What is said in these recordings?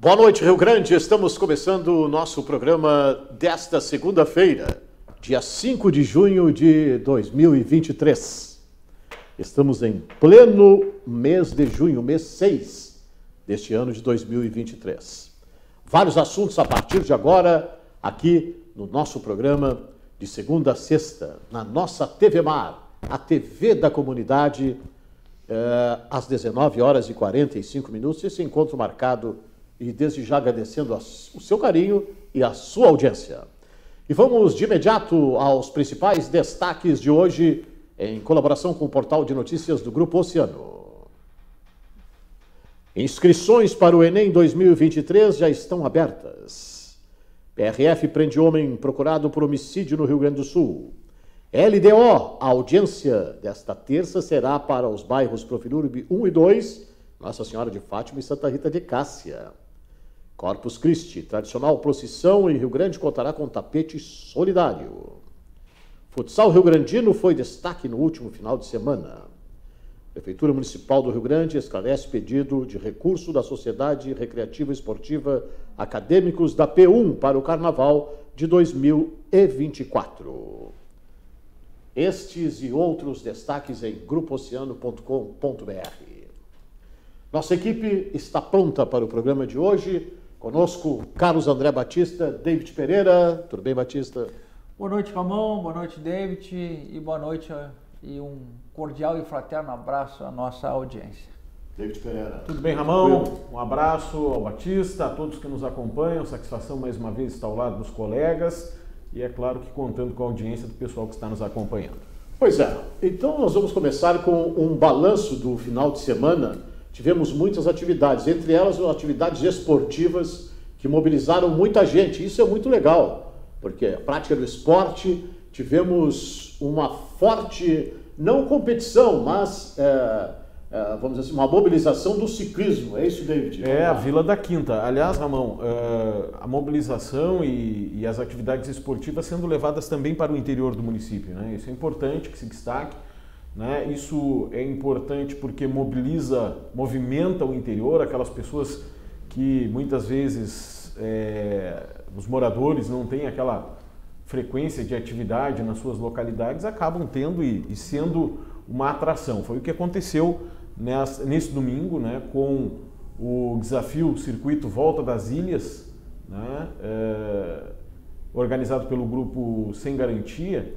Boa noite, Rio Grande. Estamos começando o nosso programa desta segunda-feira, dia 5 de junho de 2023. Estamos em pleno mês de junho, mês 6 deste ano de 2023. Vários assuntos a partir de agora, aqui no nosso programa de segunda a sexta, na nossa TV Mar, a TV da comunidade, às 19 horas e 45 minutos. Esse encontro marcado e desde já agradecendo o seu carinho e a sua audiência. E vamos de imediato aos principais destaques de hoje, em colaboração com o portal de notícias do Grupo Oceano. Inscrições para o Enem 2023 já estão abertas. PRF prende homem procurado por homicídio no Rio Grande do Sul. LDO, a audiência desta terça será para os bairros Profilurbe 1 e 2, Nossa Senhora de Fátima e Santa Rita de Cássia. Corpus Christi, tradicional procissão em Rio Grande, contará com tapete solidário. Futsal rio-grandino foi destaque no último final de semana. Prefeitura Municipal do Rio Grande esclarece pedido de recurso da Sociedade Recreativa Esportiva Acadêmicos da P1 para o Carnaval de 2024. Estes e outros destaques em grupooceano.com.br. Nossa equipe está pronta para o programa de hoje. Conosco, Carlos André Batista, David Pereira. Tudo bem, Batista? Boa noite, Ramon. Boa noite, David. E boa noite e um cordial e fraterno abraço à nossa audiência. David Pereira. Tudo bem, Ramon? Um abraço ao Batista, a todos que nos acompanham. Satisfação mais uma vez estar ao lado dos colegas e, é claro, que contando com a audiência do pessoal que está nos acompanhando. Pois é. Então, nós vamos começar com um balanço do final de semana. Tivemos muitas atividades, entre elas atividades esportivas que mobilizaram muita gente. Isso é muito legal, porque a prática do esporte, tivemos uma forte, não competição, mas, vamos dizer assim, uma mobilização do ciclismo. É isso, David? É, a Vila da Quinta. Aliás, Ramon, a mobilização e as atividades esportivas sendo levadas também para o interior do município, né? Isso é importante que se destaque. Né? Isso é importante porque movimenta o interior, aquelas pessoas que muitas vezes os moradores não têm aquela frequência de atividade nas suas localidades, acabam tendo e sendo uma atração. Foi o que aconteceu nesse domingo, né, com o desafio Circuito Volta das Ilhas, né, organizado pelo grupo Sem Garantia,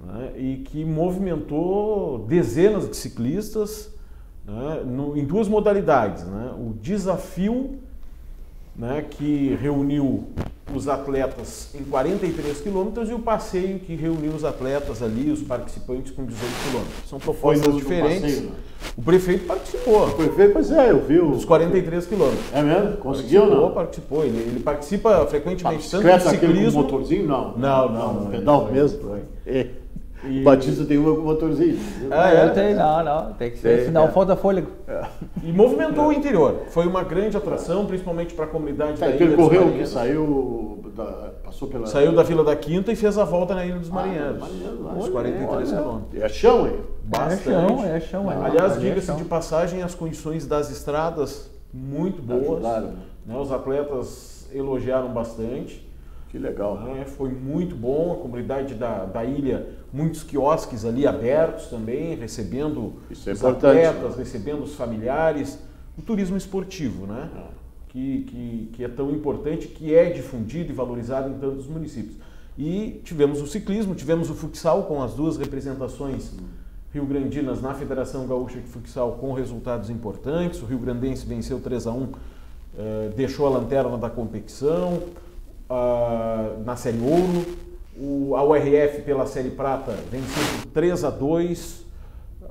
né, e que movimentou dezenas de ciclistas, né, em duas modalidades, né, o desafio, né, que reuniu os atletas em 43 quilômetros e o passeio que reuniu os atletas ali, os participantes, com 18 quilômetros. São propostas diferentes. Passeio, né? O prefeito participou. O prefeito, pois é, eu vi os 43 quilômetros. É mesmo? Conseguiu ou não? Participou. Ele participa frequentemente tanto do ciclismo... Com motorzinho? Não. Pedal mesmo? O Batista tem um motorzinho. Eu tenho, não. Tem que ser, senão falta fôlego. E movimentou o interior. Foi uma grande atração, principalmente para a comunidade da Ilha dos Percorreu, Marinheiros. Saiu da Vila da Quinta e fez a volta na Ilha dos Marinheiros. Os 43 quilômetros. É chão, hein? Bastante. É chão. Aliás, diga-se de passagem, as condições das estradas muito boas. Né? Os atletas elogiaram bastante. Que legal. Foi muito bom, a comunidade da ilha, muitos quiosques ali abertos também, recebendo os atletas, recebendo os familiares, o turismo esportivo, né? Que é tão importante, que é difundido e valorizado em tantos municípios. E tivemos o ciclismo, tivemos o futsal com as duas representações rio-grandinas na Federação Gaúcha de Futsal com resultados importantes. O rio-grandense venceu 3-1, deixou a lanterna da competição. Na Série Ouro, a URF pela Série Prata venceu por 3-2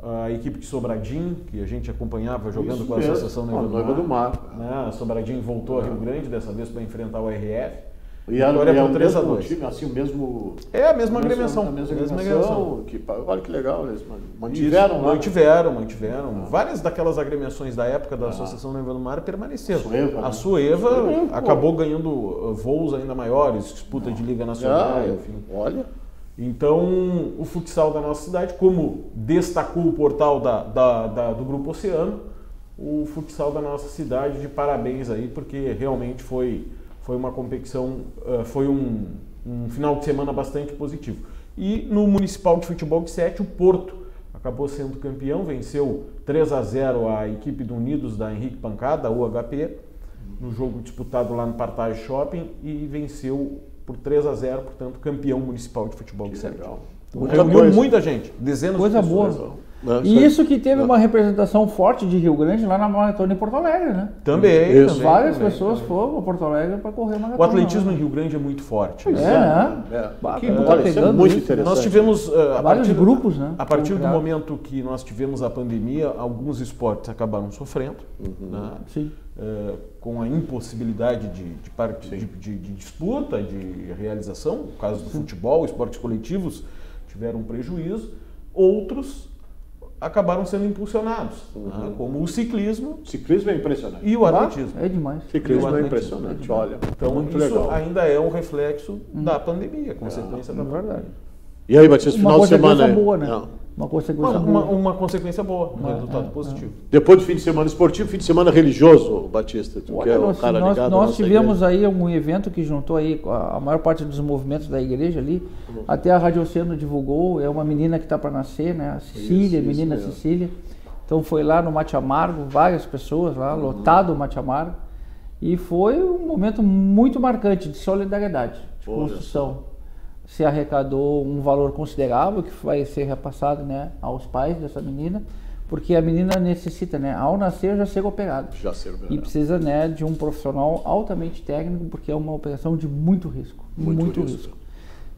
a equipe de Sobradinho, que a gente acompanhava jogando com a Associação Noiva do Mar. Né? A Sobradinho voltou a Rio Grande, dessa vez para enfrentar a URF. E agora é por 3-2. Assim, o mesmo... É a mesma agremiação. Olha que legal, eles mantiveram lá. Mantiveram. Várias daquelas agremiações da época da Associação Noiva do Mar permaneceram. A Sueva acabou ganhando voos ainda maiores, disputa de Liga Nacional, enfim. Olha. Então, o futsal da nossa cidade, como destacou o portal do Grupo Oceano, o futsal da nossa cidade de parabéns aí, porque realmente foi uma competição, foi um final de semana bastante positivo. E no Municipal de Futebol de Sete, o Porto acabou sendo campeão, venceu 3-0 a equipe do Unidos da Henrique Pancada, UHP, no jogo disputado lá no Partage Shopping, e venceu por 3-0, portanto, campeão municipal de futebol de Sete. Reuniu muita gente, dezenas de pessoas. Coisa boa. E isso que teve uma representação forte de Rio Grande lá na maratona em Porto Alegre, né? Também. Várias pessoas foram para Porto Alegre para correr uma maratona. O atletismo em Rio Grande é muito forte. Né? É muito interessante. Nós tivemos vários grupos, né? A partir do momento que nós tivemos a pandemia, alguns esportes acabaram sofrendo, né? Sim. Com a impossibilidade de disputa, de realização. No caso do futebol, esportes coletivos tiveram prejuízo. Outros acabaram sendo impulsionados, né? Como o ciclismo. O ciclismo é impressionante. E o atletismo. É demais. O ciclismo é impressionante, olha. Então muito isso legal. ainda é um reflexo da pandemia, consequência da verdade. E aí, Batista, final de semana... boa, né? Não. Uma consequência boa. Uma consequência boa, um resultado positivo. Depois do fim de semana esportivo, fim de semana religioso, Batista. Tu que é um cara ligado nós tivemos aí um evento que juntou aí a maior parte dos movimentos da igreja ali. Até a Rádio Oceano divulgou, é uma menina que está para nascer, né? A Cecília, menina Cecília. Então foi lá no Mate Amargo, várias pessoas lá, lotado o Mate Amargo. E foi um momento muito marcante de solidariedade, de construção. Se arrecadou um valor considerável que vai ser repassado, né, aos pais dessa menina, porque a menina necessita, né, ao nascer já ser operada. E precisa, né, de um profissional altamente técnico, porque é uma operação de muito risco. Muito risco.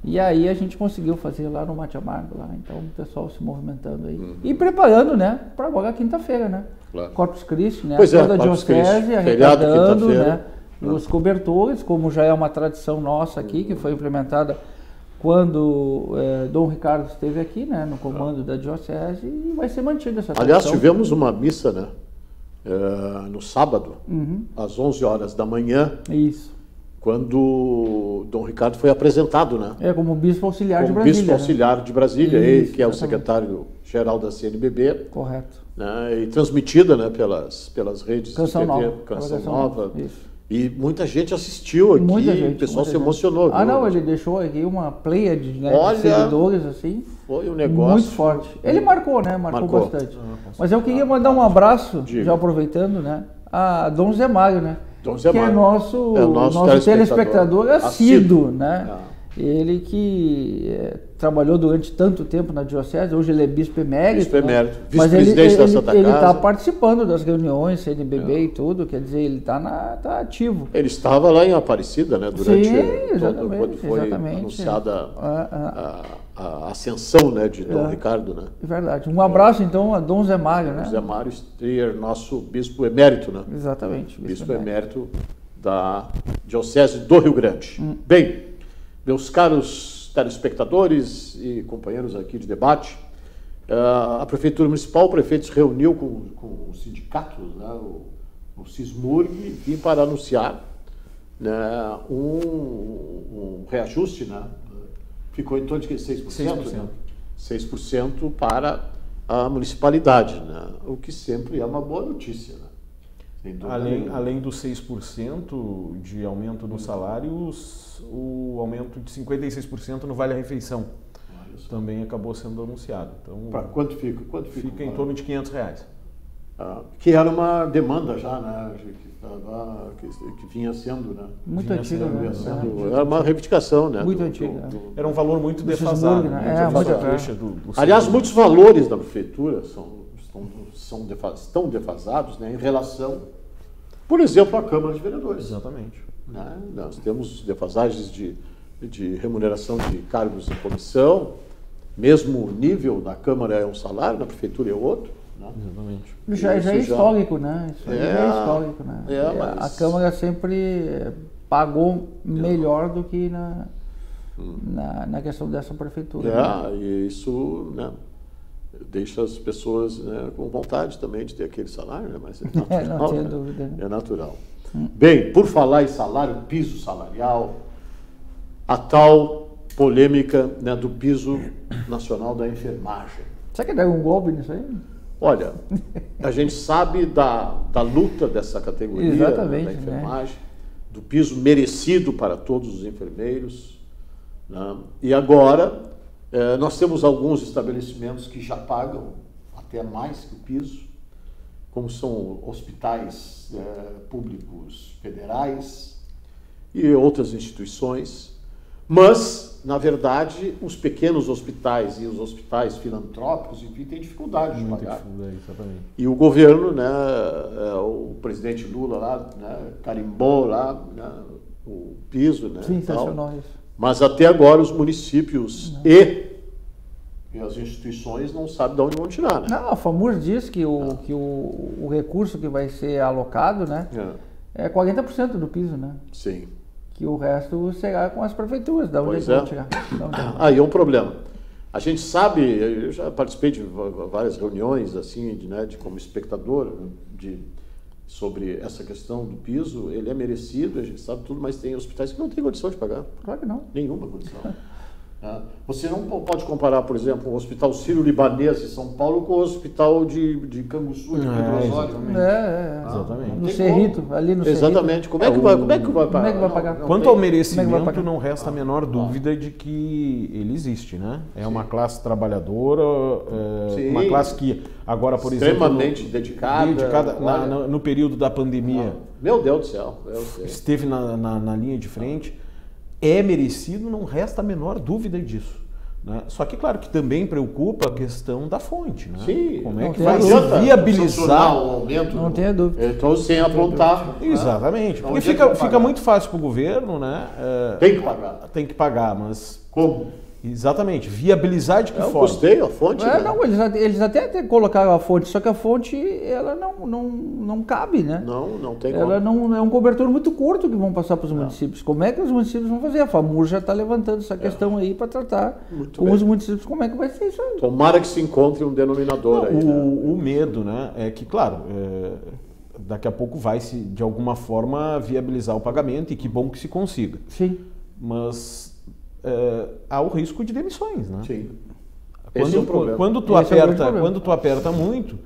E aí a gente conseguiu fazer lá no Mate Amargo, lá, então o pessoal se movimentando aí. E preparando, né, para agora quinta-feira, né? Claro. Corpus Christi, né? Toda a diocese arrecadando, né, os cobertores, como já é uma tradição nossa aqui, que foi implementada quando Dom Ricardo esteve aqui, né, no comando da diocese, e vai ser mantida essa tradição. Aliás, tivemos uma missa, né, no sábado, às 11 horas da manhã. Isso. Quando Dom Ricardo foi apresentado, né? Como Bispo Auxiliar de Brasília. Bispo Auxiliar de Brasília, ele que é o secretário-geral da CNBB. Correto. Né, e transmitida, né, pelas redes Canção de TV, Nova. Canção Nova. Isso. E muita gente assistiu aqui, o pessoal se emocionou. Ah, não, ele deixou aqui uma pleiade, né, de seguidores, assim. Foi um negócio muito forte. Ele marcou, né? Marcou bastante. Mas eu queria mandar um abraço, já aproveitando, né, a Dom Zé Mário, né? Dom Zé que Mário. É nosso telespectador assíduo, né? Ele que trabalhou durante tanto tempo na diocese, hoje ele é bispo emérito, vice-presidente da Santa Casa. Ele está participando das reuniões, CNBB e tudo, quer dizer, ele está tá ativo. Ele estava lá em Aparecida, né, durante quando foi exatamente. anunciada a ascensão, né, de Dom Ricardo, né? É verdade. Um abraço então a Dom Zé Mário, né? Zé Mário Strier, nosso bispo emérito, né? Exatamente. Bispo emérito da diocese do Rio Grande. Bem, meus caros telespectadores e companheiros aqui de debate, a Prefeitura Municipal, o prefeito se reuniu com o sindicato, né, o Cismurg, e para anunciar, né, um reajuste, né, ficou em torno de 6%, né, 6% para a municipalidade, né, o que sempre é uma boa notícia, né? Além dos 6% de aumento no salário, o aumento de 56% no Vale-Refeição também acabou sendo anunciado. Então, para quanto fica? Fica em torno de R$500. Que era uma demanda já, né? Que vinha sendo, né? Muito antiga, né? Era uma reivindicação, né? Muito antiga. Era um valor muito defasado. Aliás, muitos valores da prefeitura estão defasados, né, em relação, por exemplo, à Câmara de Vereadores. Exatamente. Né? Nós temos defasagens de remuneração de cargos em comissão, mesmo o nível da Câmara é um salário, na prefeitura é outro. Né? Exatamente. Já é histórico, né? Isso já é histórico, né? A Câmara sempre pagou melhor do que na questão dessa prefeitura. Né? E isso, né, deixa as pessoas, né, com vontade também de ter aquele salário, né? Mas é natural. Não tenho dúvida. É natural. Bem, por falar em salário, piso salarial, a tal polêmica, né, do piso nacional da enfermagem. Será que deu um golpe nisso aí? Olha, a gente sabe da luta dessa categoria, exatamente, da enfermagem, do piso merecido para todos os enfermeiros, né? E agora nós temos alguns estabelecimentos que já pagam até mais que o piso, como são hospitais públicos federais e outras instituições, mas, na verdade, os pequenos hospitais e os hospitais filantrópicos, enfim, têm dificuldade de pagar. Exatamente. E o governo, né, o presidente Lula lá, né, carimbou lá, né, o piso, né, sensacional isso. Mas até agora os municípios e as instituições não sabem de onde vão tirar, né? Não, a FAMUR diz que o recurso que vai ser alocado, né, é 40% do piso, né? Sim. Que o resto será com as prefeituras, da onde vão tirar. Aí é um problema. A gente sabe, eu já participei de várias reuniões, assim, como espectador, sobre essa questão do piso. Ele é merecido, a gente sabe tudo, mas tem hospitais que não têm condição de pagar. Claro que não. Nenhuma condição. Você não pode comparar, por exemplo, o Hospital Sírio-Libanês de São Paulo com o Hospital de Canguçu, de Pedro Osório. Exatamente. No Cerrito, ali no Cerrito. Exatamente. Como é que vai pagar? Como é que vai pagar? Quanto ao merecimento, não resta a menor dúvida de que ele existe, né? É uma classe trabalhadora, uma classe que agora, por extremamente exemplo, dedicada no período da pandemia. Meu Deus do céu. Esteve na linha de frente. É merecido, não resta a menor dúvida disso. Né? Só que, claro, que também preocupa a questão da fonte. Né? Sim. Como é que vai se viabilizar o aumento? Não tenha dúvida. Então, sem apontar. Exatamente. Porque fica muito fácil para o governo, né? Tem que pagar. Tem que pagar, mas... Como? Exatamente. Viabilizar de que forma? Custeio a fonte. Não, eles até colocaram a fonte, só que a fonte, ela não cabe, né? Não tem ela como. Não é um cobertor muito curto que vão passar para os municípios. Como é que os municípios vão fazer? A FAMUR já está levantando essa questão aí para tratar com os municípios como é que vai ser isso aí. Tomara que se encontre um denominador aí. O medo, né? É que, claro, daqui a pouco vai se, de alguma forma, viabilizar o pagamento e que bom que se consiga. Sim. Mas há o risco de demissões, né? Sim. Quando tu aperta muito,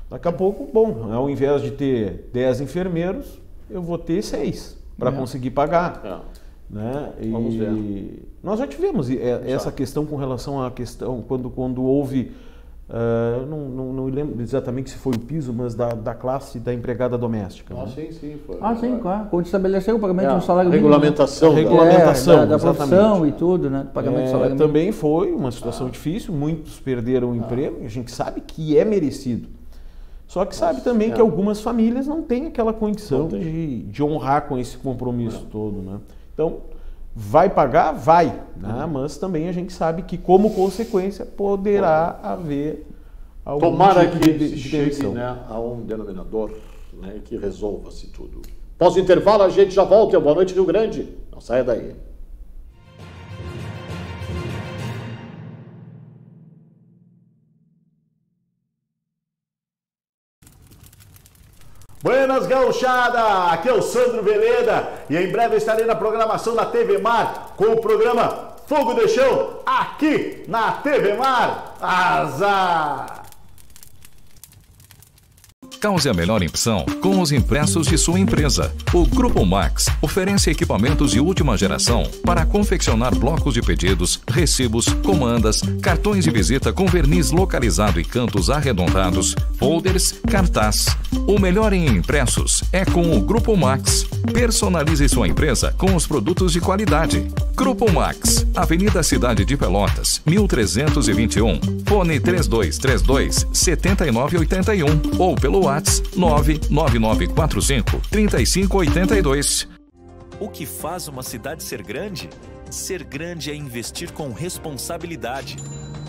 daqui a pouco, ao invés de ter 10 enfermeiros, eu vou ter 6 para conseguir pagar. Né? Vamos ver. Nós já tivemos essa questão com relação à questão, quando houve, não lembro exatamente se foi o piso, mas da classe da empregada doméstica. Né? Sim, foi. Sim, claro. Quando estabeleceu o pagamento de um salário mínimo. Regulamentação da profissão e tudo, né? Do pagamento de salário mínimo. Também foi uma situação difícil, muitos perderam o emprego, a gente sabe que é merecido. Só que sabe também que algumas famílias não têm aquela condição de honrar com esse compromisso todo, né? Então, vai pagar? Vai, né? Mas também a gente sabe que, como consequência, poderá haver algum Tomara tipo que de se chegue, demissão. né, a um denominador, né, que resolva-se tudo. Após o intervalo, a gente já volta. Boa noite, Rio Grande. Não saia daí. Buenas, gauchada! Aqui é o Sandro Veleda e em breve estarei na programação da TV Mar com o programa Fogo de Chão aqui na TV Mar. Azar! Cause a melhor impressão com os impressos de sua empresa. O Grupo Max oferece equipamentos de última geração para confeccionar blocos de pedidos, recibos, comandas, cartões de visita com verniz localizado e cantos arredondados, folders, cartaz. O melhor em impressos é com o Grupo Max. Personalize sua empresa com os produtos de qualidade. Grupo Max, Avenida Cidade de Pelotas, 1321. Fone 3232-7981 ou pelo WhatsApp 99945-3582. O que faz uma cidade ser grande? Ser grande é investir com responsabilidade,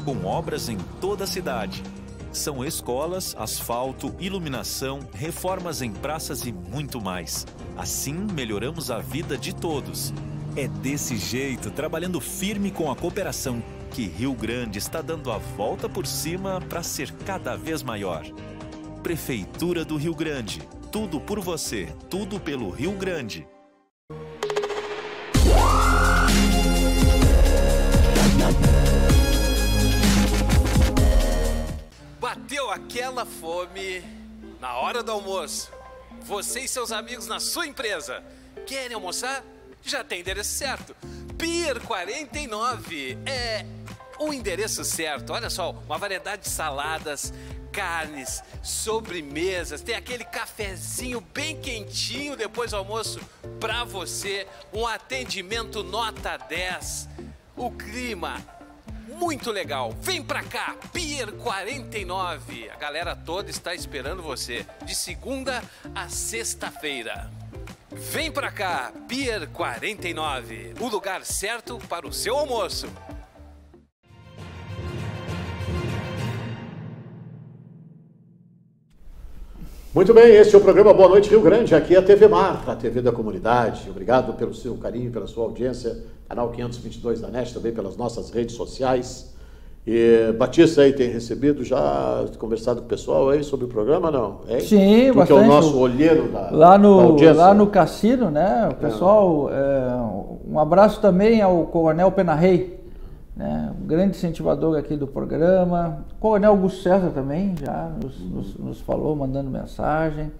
com obras em toda a cidade. São escolas, asfalto, iluminação, reformas em praças e muito mais. Assim, melhoramos a vida de todos. É desse jeito, trabalhando firme com a cooperação, que Rio Grande está dando a volta por cima para ser cada vez maior. Prefeitura do Rio Grande. Tudo por você, tudo pelo Rio Grande. Bateu aquela aquela fome na hora do almoço. Você e seus amigos na sua empresa querem almoçar? Já tem endereço certo. Pier 49 é o endereço certo. Olha só, uma variedade de saladas, carnes, sobremesas, tem aquele cafezinho bem quentinho depois do almoço para você, um atendimento nota 10, o clima muito legal. Vem pra cá, Pier 49. A galera toda está esperando você, de segunda a sexta-feira. Vem pra cá, Pier 49, o lugar certo para o seu almoço. Muito bem, este é o programa Boa Noite Rio Grande, aqui é a TV Mar, a TV da comunidade. Obrigado pelo seu carinho, pela sua audiência, canal 522 da NET, também pelas nossas redes sociais. E Batista aí tem recebido, já conversado com o pessoal aí sobre o programa, não? Hein? Sim, porque bastante. É o nosso olheiro da audiência. Lá no cassino, né, o pessoal, um abraço também ao Coronel Penarrey, né, um grande incentivador aqui do programa. O Coronel Augusto César também já nos falou, mandando mensagem.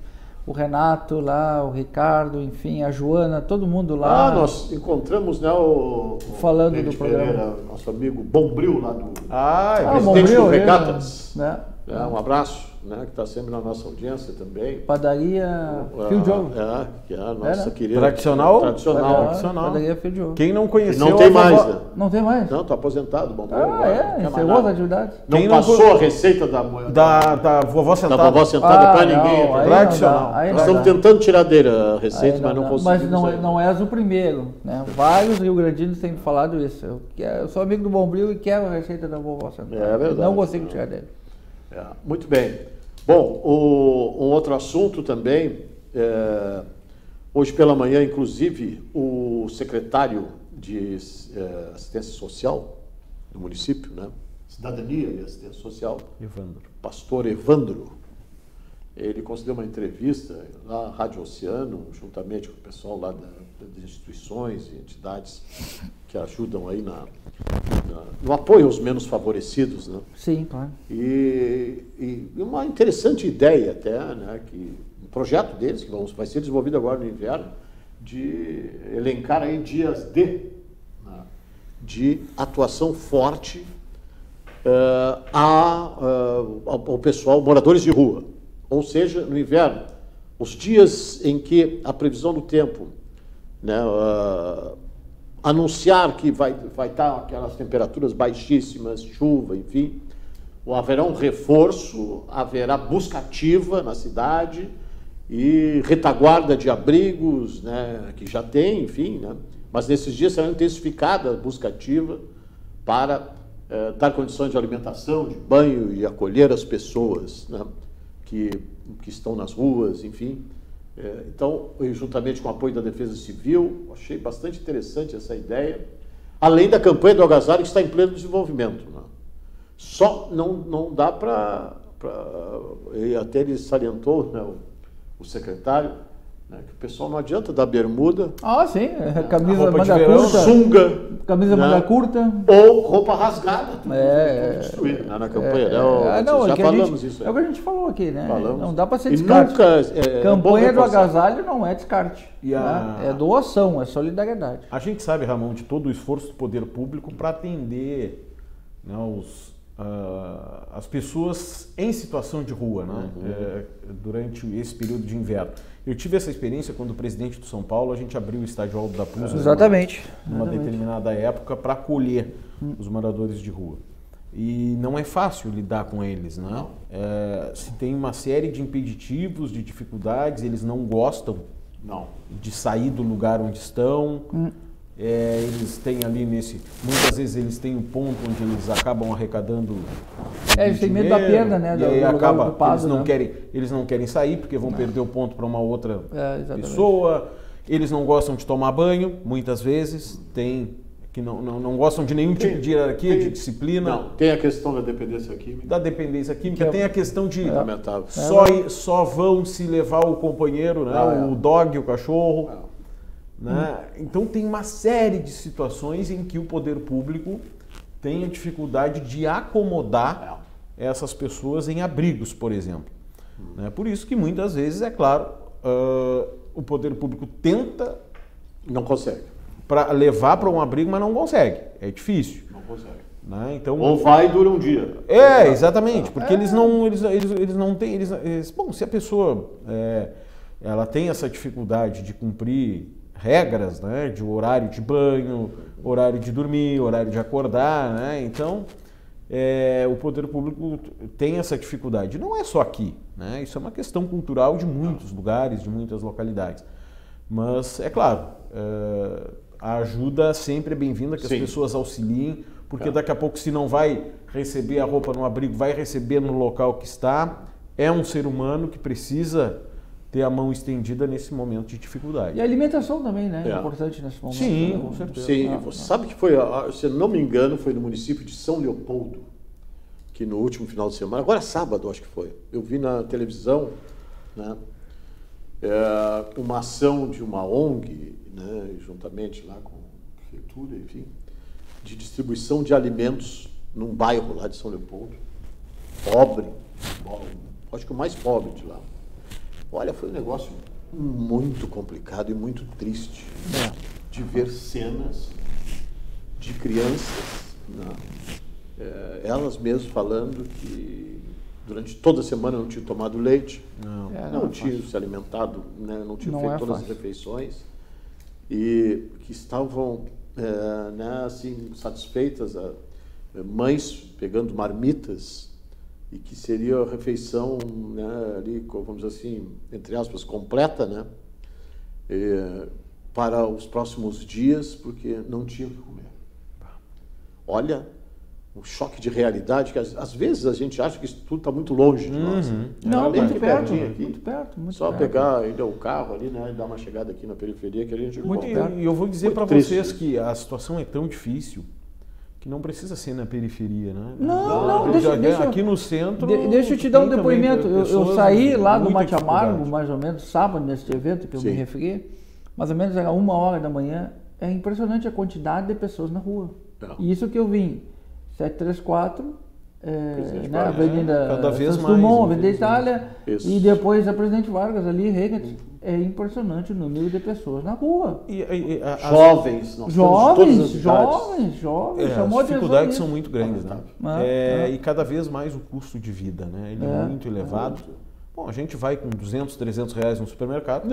O Renato lá, o Ricardo, enfim, a Joana, todo mundo lá. Nós encontramos, né, falando David do programa. Pereira, nosso amigo Bombril lá do presidente Bombril, do Regatas. Né? Um abraço, né, que está sempre na nossa audiência também. Padaria Fio de Ouro. Que é a nossa querida. Tradicional. Padaria Fio de Ouro. Quem não conheceu... Não tem mais, né? Não tem mais? Não, está aposentado. Bom, encerrou as atividades. Não passou a receita da vovó sentada. Da vovó sentada para ninguém. Tradicional. Nós estamos tentando tirar dele a receita, mas não conseguimos. Mas não és o primeiro, né? Vários rio-grandinos têm falado isso. Eu sou amigo do Bombril e quero a receita da vovó sentada. É verdade. Não consigo tirar dele. Muito bem. Bom, um outro assunto também, hoje pela manhã, inclusive, o secretário de Assistência Social do município, né? Cidadania e Assistência Social, pastor Evandro, ele concedeu uma entrevista na Rádio Oceano, juntamente com o pessoal lá das instituições e entidades que ajudam aí no apoio aos menos favorecidos, né? Sim, claro. E uma interessante ideia até, né, que um projeto deles, que vai ser desenvolvido agora no inverno, de elencar aí dias de atuação forte ao pessoal, moradores de rua. Ou seja, no inverno, os dias em que a previsão do tempo, né, anunciar que vai estar aquelas temperaturas baixíssimas, chuva, enfim, haverá um reforço, haverá busca ativa na cidade e retaguarda de abrigos, né, que já tem, enfim, né, mas nesses dias será intensificada a busca ativa para dar condições de alimentação, de banho e acolher as pessoas, né, que estão nas ruas, enfim. Então, juntamente com o apoio da Defesa Civil, achei bastante interessante essa ideia, além da campanha do agasalho que está em pleno desenvolvimento, né? Só não dá para até ele salientou, né, o secretário, né, que o pessoal não adianta dar bermuda. Sim, camisa manga curta, sunga, camisa manga curta ou roupa rasgada, tudo destruído, né, na campanha. Já falamos isso aí. É o que a gente falou aqui, né? Falamos. Não dá para ser descarte. Campanha do agasalho não é descarte. É doação, é solidariedade. A gente sabe, Ramon, de todo o esforço do poder público para atender, né, as pessoas em situação de rua, né, durante esse período de inverno. Eu tive essa experiência quando o presidente do São Paulo, a gente abriu o estádio Aldo da Puz numa determinada época para acolher os moradores de rua. E não é fácil lidar com eles, né? Se tem uma série de impeditivos, de dificuldades, eles não gostam de sair do lugar onde estão. Eles têm ali muitas vezes eles têm um ponto onde eles acabam arrecadando eles têm medo da perda, né? E aí eles não querem sair porque vão perder o ponto para uma outra pessoa. Eles não gostam de tomar banho, muitas vezes tem que não gostam de nenhum tipo de hierarquia, de disciplina. Tem a questão da dependência química. Tem a questão de só vão se levar o companheiro, né? O dog, o cachorro. Né? Então tem uma série de situações em que o poder público tem a dificuldade de acomodar essas pessoas em abrigos, por exemplo. Né? Por isso que muitas vezes, é claro, o poder público tenta... Não consegue. Para levar para um abrigo, mas não consegue. É difícil. Não consegue. Né? Então, ou vai e dura um dia. Exatamente. Porque eles não têm... Bom, se a pessoa ela tem essa dificuldade de cumprir regras, né, de horário de banho, horário de dormir, horário de acordar, né? Então, o poder público tem essa dificuldade. Não é só aqui, né? Isso é uma questão cultural de muitos lugares, de muitas localidades. Mas, é claro, a ajuda sempre é bem-vinda, que as pessoas auxiliem, porque daqui a pouco, se não vai receber a roupa no abrigo, vai receber no local que está. É um ser humano que precisa ter a mão estendida nesse momento de dificuldade. E a alimentação também, né? É importante nesse momento. Sim, com certeza. Sim, você sabe que foi, se eu não me engano, foi no município de São Leopoldo, que no último final de semana, agora sábado acho que foi, eu vi na televisão, né, uma ação de uma ONG, né, juntamente lá com a prefeitura, enfim, de distribuição de alimentos num bairro lá de São Leopoldo, pobre, acho que o mais pobre de lá. Olha, foi um negócio muito complicado e muito triste de ver cenas de crianças, né, elas mesmas falando que durante toda a semana não tinham tomado leite, não tinham se alimentado, né, não tinham feito todas as refeições e que estavam né, assim, satisfeitas, mães pegando marmitas, e que seria a refeição, né, ali, vamos dizer assim, entre aspas, completa, né, para os próximos dias, porque não tinham o que comer. Olha, um choque de realidade, que às vezes a gente acha que isso tudo está muito longe de nós. Não, muito perto, aqui, muito perto. Só pegar ainda o carro ali, né, e dar uma chegada aqui na periferia, que a gente E eu vou dizer para vocês que a situação é tão difícil que não precisa ser na periferia, né? Não, aqui no centro... Deixa eu te dar um depoimento. Eu saí lá do Mate Amargo, mais ou menos, sábado, nesse evento que eu me referi, mais ou menos era 1h da manhã. É impressionante a quantidade de pessoas na rua. E isso que eu vim, 734, né, Avenida cada vez mais, Dumont, Avenida Itália, e depois a Presidente Vargas ali, Regat. É impressionante o número de pessoas na rua. Jovens, jovens. As dificuldades são muito grandes, né? E cada vez mais o custo de vida, né? Ele é muito elevado. Bom, a gente vai com 200, 300 reais no supermercado.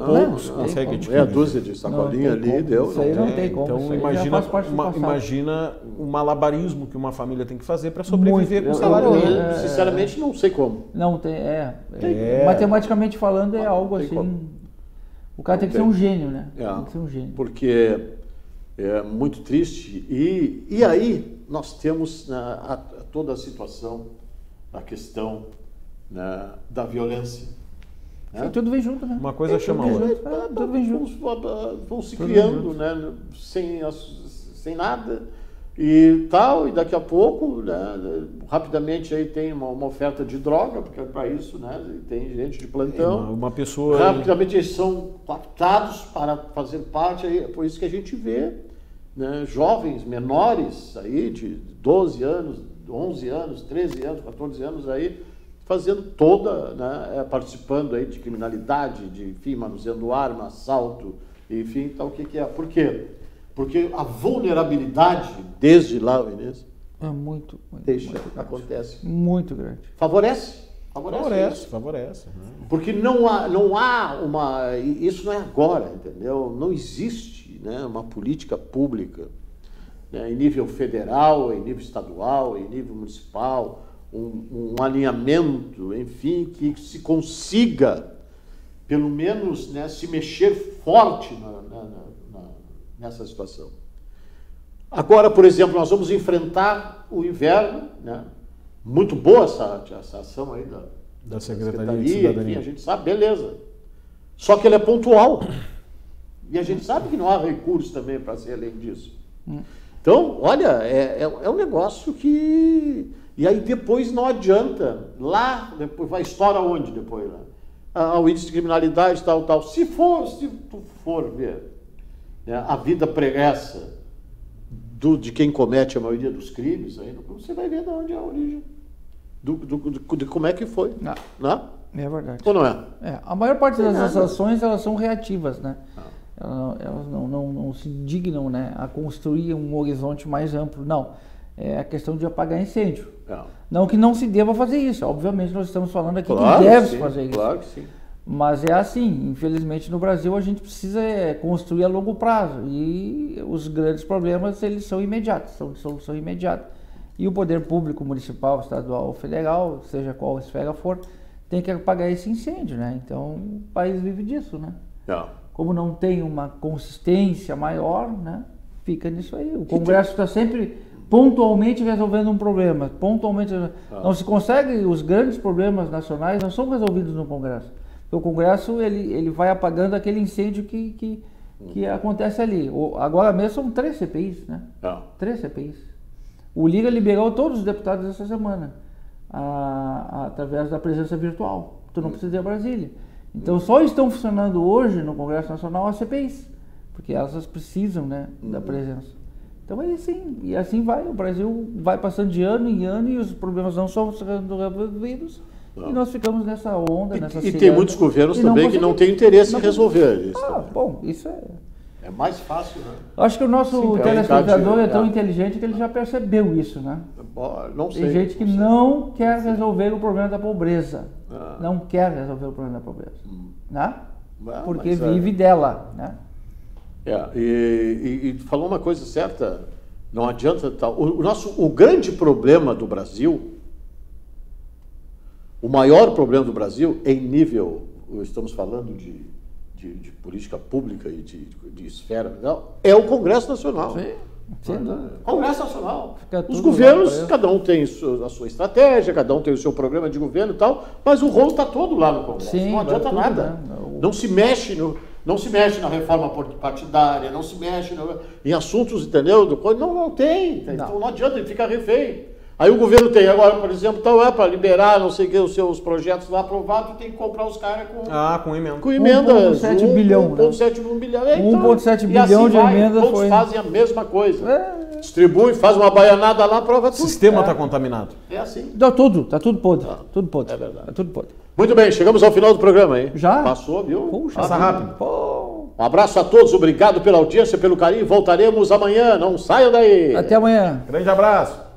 Poucos conseguem adquirir. Meia dúzia de sacolinha ali, deu. Isso aí não tem como. Então imagina o malabarismo que uma família tem que fazer para sobreviver com o salário mínimo. Sinceramente, não sei como. Não tem, matematicamente falando, é algo assim. Como. O cara tem que ser um gênio, né? Tem que ser um gênio. Porque é muito triste. E aí nós temos toda a situação, a questão, né, da violência. Né? Tudo vem junto, né? Uma coisa chama a outra. Tudo vem junto. Vão se criando, né, sem nada e tal, e daqui a pouco, né, rapidamente aí tem uma oferta de droga, porque é para isso, né, tem gente de plantão. Uma pessoa... Rapidamente eles são captados para fazer parte, aí, é por isso que a gente vê, né, jovens menores aí de 12 anos, 11 anos, 13 anos, 14 anos aí, fazendo toda, né, participando aí de criminalidade, de, enfim, manuseando arma, assalto, enfim, então o que é? Por quê? Porque a vulnerabilidade, desde lá, Inês, acontece. Muito grande. Favorece. Porque não há uma... Isso não é agora, entendeu? Não existe, né, uma política pública, né, em nível federal, em nível estadual, em nível municipal, um alinhamento, enfim, que se consiga, pelo menos, né, se mexer forte nessa situação. Agora, por exemplo, nós vamos enfrentar o inverno, né? Muito boa essa ação aí da Secretaria de Cidadania. Enfim, a gente sabe, beleza. Só que ele é pontual. E a gente sabe que não há recursos também para ser além disso. Então, olha, é um negócio que... E aí depois não adianta. Lá, depois vai estourar onde depois? Lá? O índice de criminalidade, tal. Se tu for ver, né, a vida pregressa de quem comete a maioria dos crimes, aí você vai ver de onde é a origem. de como é que foi. Não? É verdade. Ou não é? A maior parte das ações, elas são reativas, né? Elas não se dignam, né, a construir um horizonte mais amplo. Não. É a questão de apagar incêndio. Não que não se deva fazer isso. Obviamente nós estamos falando aqui que deve fazer isso. Claro que sim. Mas é assim, infelizmente no Brasil a gente precisa construir a longo prazo. E os grandes problemas, eles são imediatos, são de solução imediata. E o poder público, municipal, estadual ou federal, seja qual esfera for, tem que apagar esse incêndio, né? Então o país vive disso, né? Como não tem uma consistência maior, né? Fica nisso aí. O Congresso está sempre pontualmente resolvendo um problema. Pontualmente. Não se consegue, os grandes problemas nacionais não são resolvidos no Congresso. Porque o Congresso ele vai apagando aquele incêndio que acontece ali. Agora mesmo são 3 CPIs, né? 3 CPIs. O Lira liberou todos os deputados essa semana, através da presença virtual. Tu não precisa ir a Brasília. Então só estão funcionando hoje no Congresso Nacional as CPIs, porque elas precisam, né, da presença. Então é assim, e assim vai. O Brasil vai passando de ano em ano e os problemas não são sendo resolvidos. E nós ficamos nessa onda, nessa E tem muitos governos também que não têm interesse em resolver isso. Bom, isso é mais fácil, né? Acho que o nosso telespectador é tão inteligente que ele já percebeu isso, né? Não sei. Tem gente que não quer resolver o problema da pobreza. Não quer resolver o problema da pobreza. Né? Porque vive dela, né? E falou uma coisa certa, não adianta. O grande problema do Brasil, o maior problema do Brasil em nível, estamos falando de política pública e de esfera, é o Congresso Nacional. Sim. Congresso Nacional. Os governos, cada um tem a sua estratégia, cada um tem o seu programa de governo e tal, mas o rolo está todo lá no Congresso. Não adianta nada. Né? Não se mexe na reforma partidária, não se mexe em assuntos, entendeu? Não tem. Então não adianta, ele fica refém. Aí o governo tem agora, por exemplo, para liberar, não sei o que, os seus projetos lá aprovados, tem que comprar os caras com emenda. Com emenda. 1,7 bilhão. 1,7 bilhão. 1,7 bilhão de emenda foi. Todos fazem a mesma coisa. Distribui, faz uma baianada lá, aprova tudo. O sistema está contaminado. É assim. Tá tudo podre. Tudo podre. É verdade. Tá tudo podre. Muito bem, chegamos ao final do programa aí. Já? Passou, viu? Puxa, passa rápido. Um abraço a todos, obrigado pela audiência, pelo carinho. Voltaremos amanhã, não saiam daí. Até amanhã. Grande abraço.